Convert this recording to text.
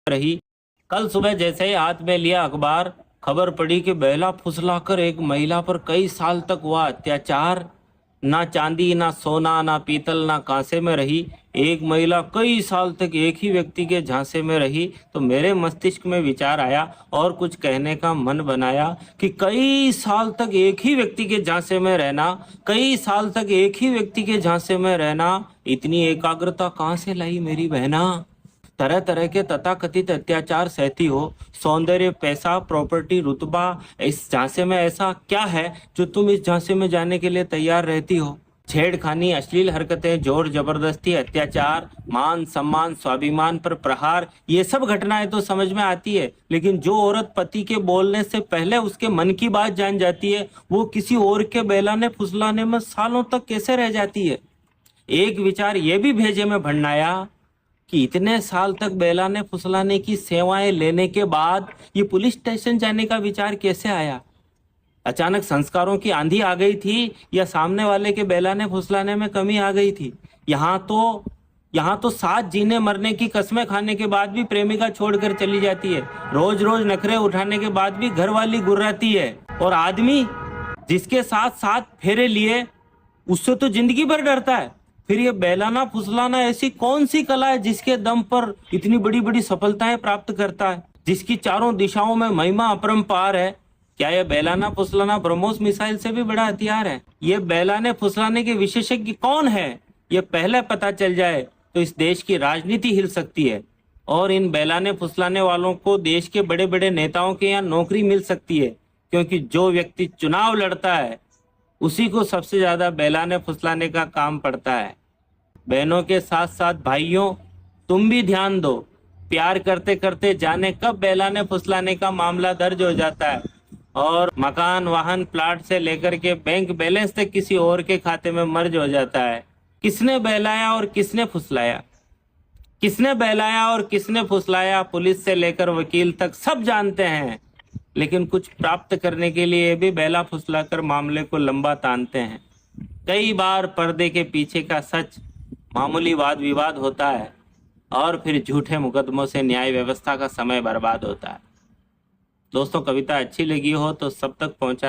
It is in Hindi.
रही। कल सुबह जैसे ही हाथ में लिया अखबार, खबर पड़ी कि बेला फुसलाकर एक महिला पर कई साल तक हुआ अत्याचार। ना चांदी, ना सोना, ना पीतल, ना कांसे में रही एक महिला कई साल तक एक ही व्यक्ति के झांसे में रही। तो मेरे मस्तिष्क में विचार आया और कुछ कहने का मन बनाया कि कई साल तक एक ही व्यक्ति के झांसे में रहना, कई साल तक एक ही व्यक्ति के झांसे में रहना, इतनी एकाग्रता कहाँ से लाई मेरी बहना। तरह तरह के तथाकथित अत्याचार सहती हो, सौंदर्य, पैसा, प्रॉपर्टी, रुतबा, इस झांसे में ऐसा क्या है जो तुम इस झांसे में जाने के लिए तैयार रहती हो। छेड़खानी, अश्लील हरकतें, जोर जबरदस्ती, अत्याचार, मान सम्मान, स्वाभिमान पर प्रहार, ये सब घटनाएं तो समझ में आती है, लेकिन जो औरत पति के बोलने से पहले उसके मन की बात जान जाती है, वो किसी और के बेलाने फुसलाने में सालों तक कैसे रह जाती है। एक विचार ये भी भेजे में भंडाया कि इतने साल तक बेलाने फुसलाने की सेवाएं लेने के बाद ये पुलिस स्टेशन जाने का विचार कैसे आया। अचानक संस्कारों की आंधी आ गई थी या सामने वाले के बेलाने फुसलाने में कमी आ गई थी। यहाँ तो साथ जीने मरने की कस्में खाने के बाद भी प्रेमिका छोड़कर चली जाती है। रोज रोज नखरे उठाने के बाद भी घरवाली गुर्राती है। और आदमी जिसके साथ साथ फेरे लिए उससे तो जिंदगी भर डरता है। फिर ये बेलाना फुसलाना ऐसी कौन सी कला है जिसके दम पर इतनी बड़ी बड़ी सफलताएं प्राप्त करता है, जिसकी चारों दिशाओं में महिमा अपरंपार है। क्या यह बेलाना फुसलाना ब्रह्मोस मिसाइल से भी बड़ा हथियार है? ये बेलाने फुसलाने के विशेषज्ञ कौन है, ये पहले पता चल जाए तो इस देश की राजनीति हिल सकती है और इन बेलाने फुसलाने वालों को देश के बड़े बड़े नेताओं के यहाँ नौकरी मिल सकती है, क्योंकि जो व्यक्ति चुनाव लड़ता है उसी को सबसे ज्यादा बेलाने फुसलाने का काम पड़ता है। बहनों के साथ साथ भाइयों, तुम भी ध्यान दो, प्यार करते करते जाने कब बेलाने फुसलाने का मामला दर्ज हो जाता है और मकान, वाहन, प्लाट से लेकर के बैंक बैलेंस तक किसी और के खाते में मर्ज हो जाता है। किसने बहलाया और किसने फुसलाया, किसने बहलाया और किसने फुसलाया, पुलिस से लेकर वकील तक सब जानते हैं, लेकिन कुछ प्राप्त करने के लिए भी बेला फुसलाकर मामले को लंबा तानते हैं। कई बार पर्दे के पीछे का सच मामूली वाद विवाद होता है और फिर झूठे मुकदमों से न्याय व्यवस्था का समय बर्बाद होता है। दोस्तों, कविता अच्छी लगी हो तो सब तक पहुंचा